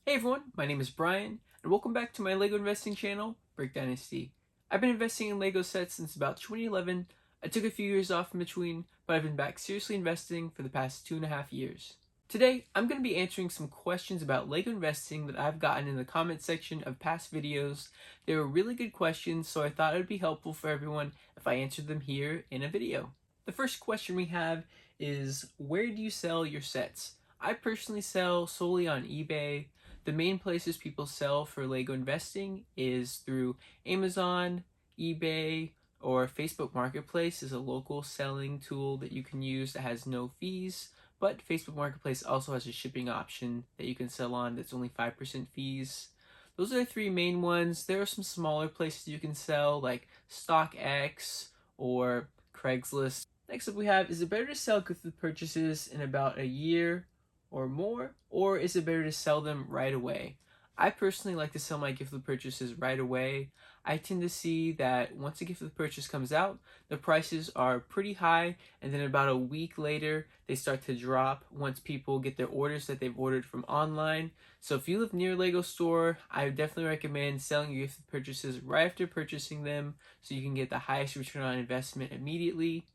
Hey everyone, my name is Brian, and welcome back to my LEGO investing channel, Brick Dynasty. I've been investing in LEGO sets since about 2011. I took a few years off in between, but I've been back seriously investing for the past 2.5 years. Today, I'm going to be answering some questions about LEGO investing that I've gotten in the comment section of past videos. They were really good questions, so I thought it would be helpful for everyone if I answered them here in a video. The first question we have is, where do you sell your sets? I personally sell solely on eBay. The main places people sell for LEGO investing is through Amazon, eBay, or Facebook Marketplace is a local selling tool that you can use that has no fees. But Facebook Marketplace also has a shipping option that you can sell on that's only 5% fees. Those are the three main ones. There are some smaller places you can sell like StockX or Craigslist. Next up we have, is it better to sell gifted purchases in about a year or more, or is it better to sell them right away? I personally like to sell my gifted purchases right away. I tend to see that once a gifted purchase comes out, the prices are pretty high, and then about a week later, they start to drop once people get their orders that they've ordered from online. So if you live near a LEGO store, I would definitely recommend selling your gifted purchases right after purchasing them so you can get the highest return on investment immediately.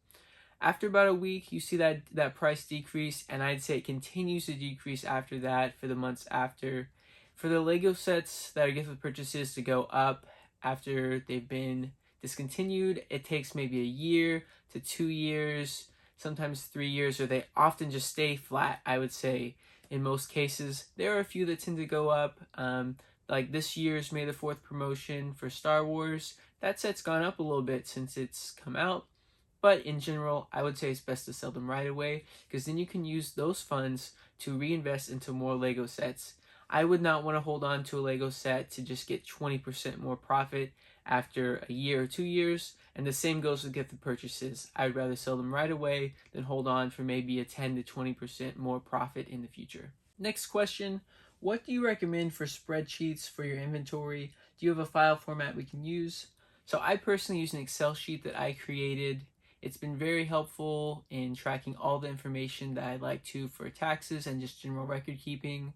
After about a week, you see that price decrease, and I'd say it continues to decrease after that for the months after. For the LEGO sets that are gifted purchases to go up after they've been discontinued, it takes maybe a year to 2 years, sometimes 3 years, or they often just stay flat, I would say, in most cases. There are a few that tend to go up, like this year's May the 4th promotion for Star Wars. That set's gone up a little bit since it's come out. But in general, I would say it's best to sell them right away because then you can use those funds to reinvest into more LEGO sets. I would not want to hold on to a LEGO set to just get 20% more profit after a year or 2 years, and the same goes with gifted purchases. I would rather sell them right away than hold on for maybe a 10 to 20% more profit in the future. Next question, what do you recommend for spreadsheets for your inventory? Do you have a file format we can use? So I personally use an Excel sheet that I created. It's been very helpful in tracking all the information that I like to for taxes and just general record keeping.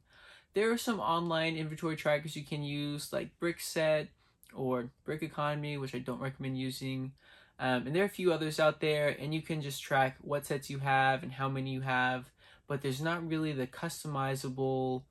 There are some online inventory trackers you can use like Brickset or Brick Economy, which I don't recommend using. And there are a few others out there, and you can just track what sets you have and how many you have, but there's not really the customizable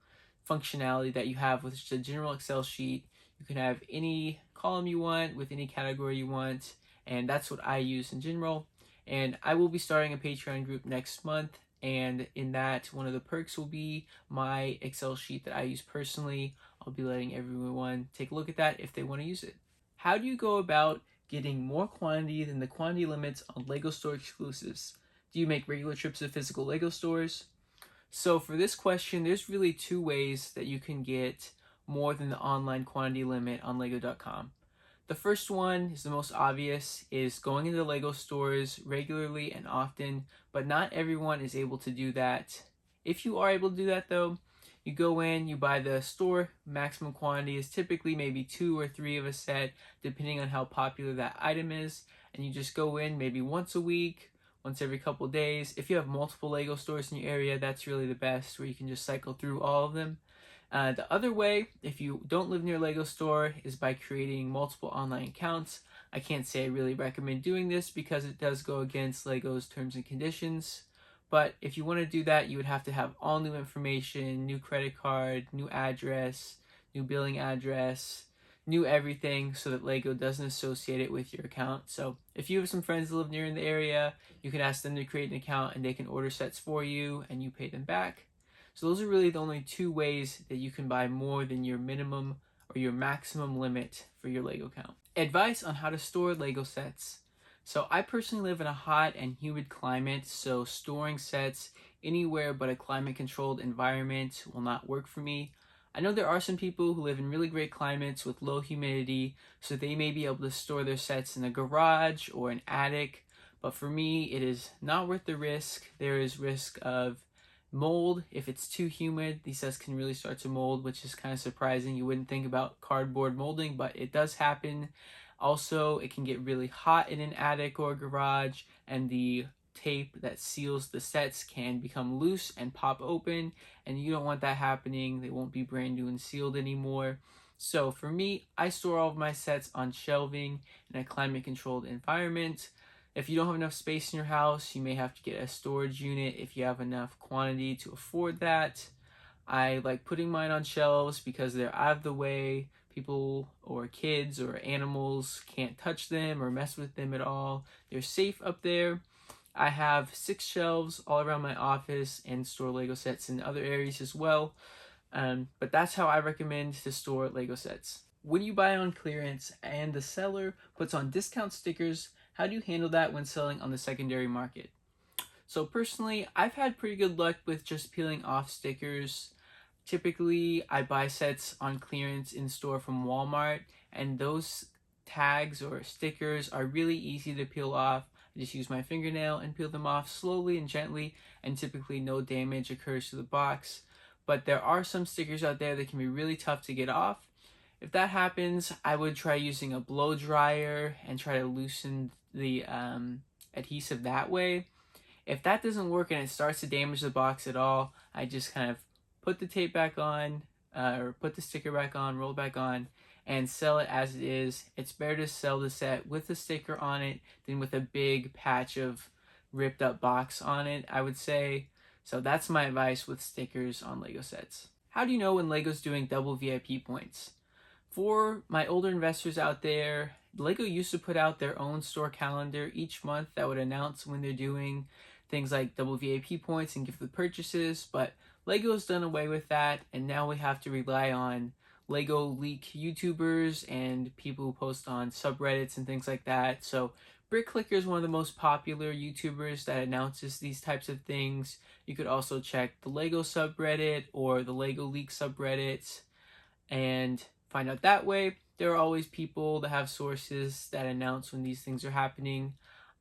functionality that you have with just a general Excel sheet. You can have any column you want with any category you want, and that's what I use in general. And I will be starting a Patreon group next month, and in that, one of the perks will be my Excel sheet that I use personally. I'll be letting everyone take a look at that if they want to use it. How do you go about getting more quantity than the quantity limits on LEGO store exclusives? Do you make regular trips to physical LEGO stores? So for this question, there's really two ways that you can get more than the online quantity limit on lego.com. The first one is the most obvious, is going into LEGO stores regularly and often, but not everyone is able to do that. If you are able to do that though, you go in, you buy the store maximum quantity is typically maybe 2 or 3 of a set, depending on how popular that item is, and you just go in maybe once a week, once every couple days. If you have multiple LEGO stores in your area, that's really the best, where you can just cycle through all of them. The other way, if you don't live near a LEGO store, is by creating multiple online accounts. I can't say I really recommend doing this because it does go against LEGO's terms and conditions. But if you want to do that, you would have to have all new information, new credit card, new address, new billing address, new everything, so that LEGO doesn't associate it with your account. So if you have some friends that live near in the area, you can ask them to create an account and they can order sets for you and you pay them back. So those are really the only two ways that you can buy more than your minimum or your maximum limit for your LEGO count. Advice on how to store LEGO sets. So I personally live in a hot and humid climate, so storing sets anywhere but a climate controlled environment will not work for me. I know there are some people who live in really great climates with low humidity, so they may be able to store their sets in a garage or an attic, but for me it is not worth the risk. There is risk of mold. If it's too humid, these sets can really start to mold, which is kind of surprising. You wouldn't think about cardboard molding, but it does happen. Also, it can get really hot in an attic or a garage, and the tape that seals the sets can become loose and pop open, and you don't want that happening. They won't be brand new and sealed anymore. So for me, I store all of my sets on shelving in a climate controlled environment. If you don't have enough space in your house, you may have to get a storage unit if you have enough quantity to afford that. I like putting mine on shelves because they're out of the way. People or kids or animals can't touch them or mess with them at all. They're safe up there. I have 6 shelves all around my office and store Lego sets in other areas as well. But that's how I recommend to store Lego sets. When you buy on clearance and the seller puts on discount stickers, how do you handle that when selling on the secondary market? So personally, I've had pretty good luck with just peeling off stickers. Typically, I buy sets on clearance in store from Walmart, and those tags or stickers are really easy to peel off. I just use my fingernail and peel them off slowly and gently, and typically no damage occurs to the box. But there are some stickers out there that can be really tough to get off. If that happens, I would try using a blow dryer and try to loosen the adhesive that way. If that doesn't work and it starts to damage the box at all, I just kind of put the tape back on, or put the sticker back on, roll it back on, and sell it as it is. It's better to sell the set with the sticker on it than with a big patch of ripped up box on it, I would say. So that's my advice with stickers on Lego sets. How do you know when Lego's doing double VIP points? For my older investors out there, Lego used to put out their own store calendar each month that would announce when they're doing things like double VIP points and gift the purchases, but Lego's done away with that, and now we have to rely on Lego leak YouTubers and people who post on subreddits and things like that. So Brick Clicker is one of the most popular YouTubers that announces these types of things. You could also check the Lego subreddit or the Lego leak subreddit and find out that way. There are always people that have sources that announce when these things are happening.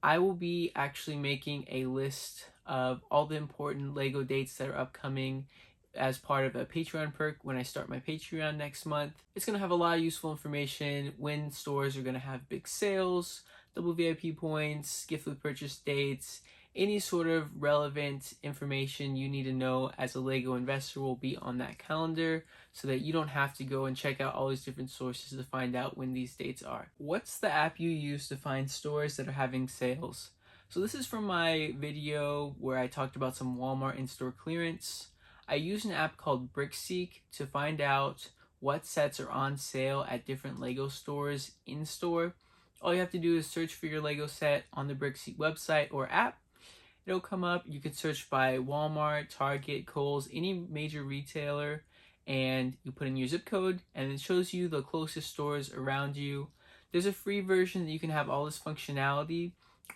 I will be actually making a list of all the important Lego dates that are upcoming as part of a Patreon perk when I start my Patreon next month. It's going to have a lot of useful information when stores are going to have big sales, double VIP points, gift with purchase dates, any sort of relevant information you need to know as a Lego investor will be on that calendar so that you don't have to go and check out all these different sources to find out when these dates are. What's the app you use to find stores that are having sales? So this is from my video where I talked about some Walmart in-store clearance. I use an app called BrickSeek to find out what sets are on sale at different Lego stores in store. All you have to do is search for your Lego set on the BrickSeek website or app. It'll come up. You can search by Walmart, Target, Kohl's, any major retailer, and you put in your zip code, and it shows you the closest stores around you. There's a free version that you can have all this functionality,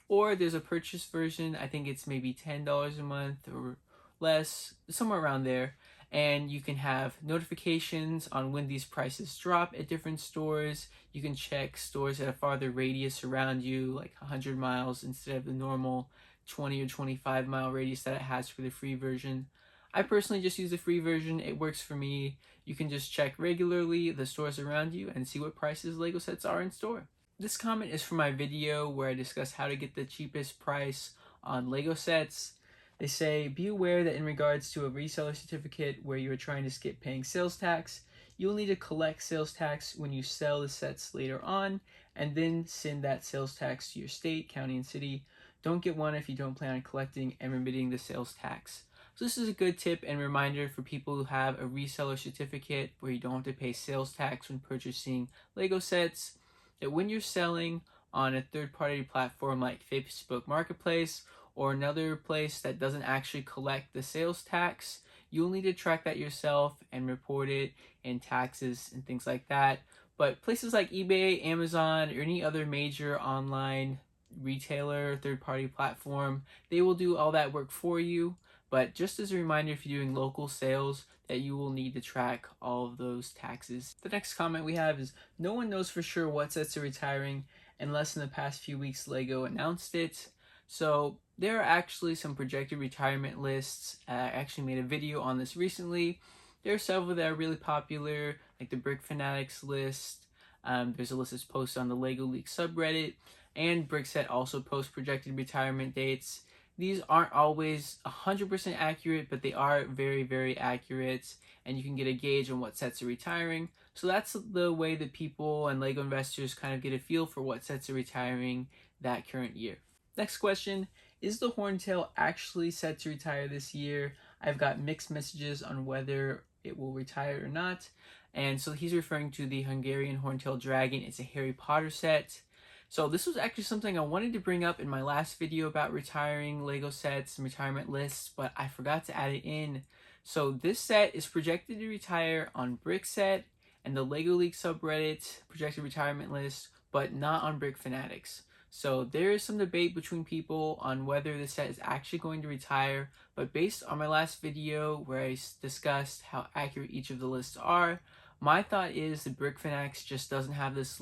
or there's a purchase version. I think it's maybe $10 a month or less, somewhere around there, and you can have notifications on when these prices drop at different stores. You can check stores at a farther radius around you, like 100 miles instead of the normal 20 or 25 mile radius that it has for the free version. I personally just use the free version. It works for me. You can just check regularly the stores around you and see what prices Lego sets are in store. This comment is from my video where I discuss how to get the cheapest price on Lego sets. They say, be aware that in regards to a reseller certificate where you are trying to skip paying sales tax, you'll need to collect sales tax when you sell the sets later on, and then send that sales tax to your state, county, and city. Don't get one if you don't plan on collecting and remitting the sales tax. So this is a good tip and reminder for people who have a reseller certificate where you don't have to pay sales tax when purchasing Lego sets, that when you're selling on a third-party platform like Facebook Marketplace or another place that doesn't actually collect the sales tax, you'll need to track that yourself and report it in taxes and things like that. But places like eBay, Amazon, or any other major online retailer, third-party platform, they will do all that work for you. But just as a reminder, if you're doing local sales, that you will need to track all of those taxes. The next comment we have is, no one knows for sure what sets are retiring unless in the past few weeks Lego announced it. So there are actually some projected retirement lists. I actually made a video on this recently. There are several that are really popular, like the Brick Fanatics list. There's a list that's posted on the Lego Leak subreddit, and Brickset also posts projected retirement dates. these aren't always 100% accurate, but they are very, very accurate, and you can get a gauge on what sets are retiring. So that's the way that people and Lego investors kind of get a feel for what sets are retiring that current year. Next question, is the Horntail actually set to retire this year? I've got mixed messages on whether it will retire or not. And so he's referring to the Hungarian Horntail Dragon. It's a Harry Potter set. So this was actually something I wanted to bring up in my last video about retiring Lego sets and retirement lists, but I forgot to add it in. So this set is projected to retire on Brickset and the Lego League subreddit projected retirement list, but not on Brick Fanatics. So there is some debate between people on whether the set is actually going to retire, but based on my last video where I discussed how accurate each of the lists are, my thought is the Brick Fanatics just doesn't have this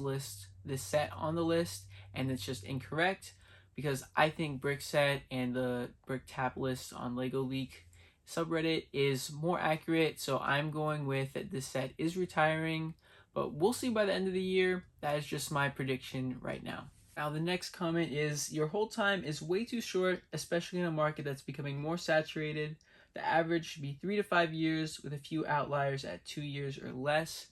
set on the list, and it's just incorrect, because I think Brick Set and the Brick Tap list on Lego Leak subreddit is more accurate, so I'm going with that this set is retiring, but we'll see by the end of the year. That is just my prediction right now. Now the next comment is, your hold time is way too short, especially in a market that's becoming more saturated. The average should be 3 to 5 years, with a few outliers at 2 years or less.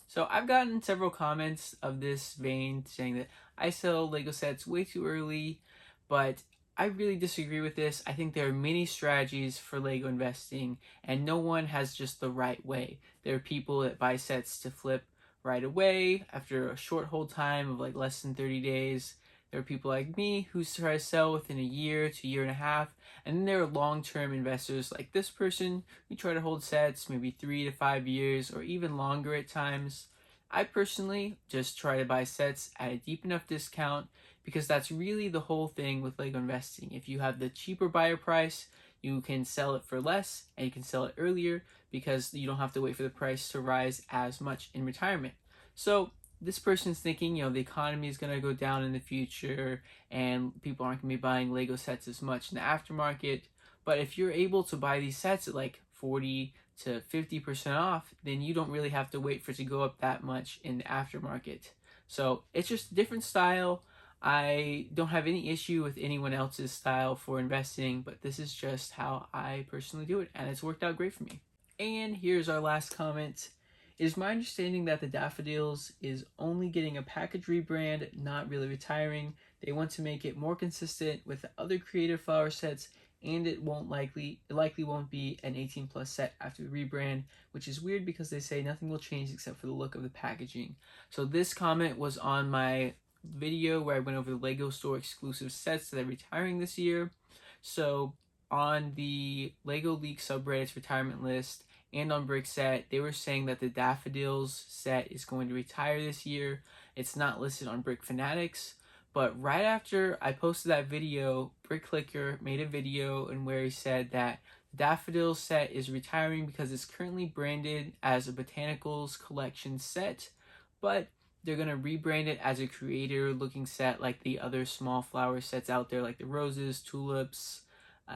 So I've gotten several comments of this vein saying that I sell Lego sets way too early, but I really disagree with this. I think there are many strategies for Lego investing, and no one has just the right way. There are people that buy sets to flip right away after a short hold time of like less than 30 days. There are people like me who try to sell within a year to a year and a half. And then there are long-term investors like this person who try to hold sets maybe 3 to 5 years or even longer at times. I personally just try to buy sets at a deep enough discount, because that's really the whole thing with Lego investing. If you have the cheaper buyer price, you can sell it for less and you can sell it earlier, because you don't have to wait for the price to rise as much in retirement. So this person's thinking, the economy is going to go down in the future and people aren't going to be buying Lego sets as much in the aftermarket. But if you're able to buy these sets at like 40 to 50% off, then you don't really have to wait for it to go up that much in the aftermarket. So it's just a different style. I don't have any issue with anyone else's style for investing, but this is just how I personally do it, and it's worked out great for me. And here's our last comment. It is my understanding that the Daffodils is only getting a package rebrand, not really retiring. They want to make it more consistent with the other creative flower sets, and it likely won't be an 18 plus set after the rebrand, which is weird because they say nothing will change except for the look of the packaging. So this comment was on my video where I went over the Lego store exclusive sets that are retiring this year. So on the Lego League subreddit's retirement list and on Brickset, they were saying that the Daffodils set is going to retire this year. It's not listed on Brick Fanatics, but right after I posted that video, Brick Clicker made a video in where he said that the Daffodils set is retiring because it's currently branded as a Botanicals collection set, but they're going to rebrand it as a creator looking set like the other small flower sets out there, like the roses, tulips,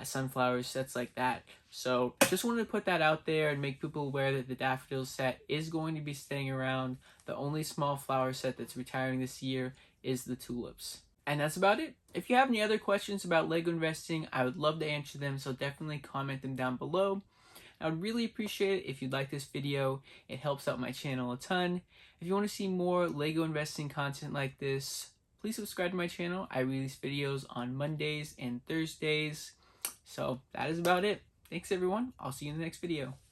sunflowers, sets like that. So just wanted to put that out there and make people aware that the Daffodils set is going to be staying around. The only small flower set that's retiring this year is the tulips. And that's about it. If you have any other questions about Lego investing, I would love to answer them, so definitely comment them down below. I would really appreciate it if you'd like this video. It helps out my channel a ton. If you want to see more Lego investing content like this, please subscribe to my channel. I release videos on Mondays and Thursdays. So that is about it. Thanks everyone. I'll see you in the next video.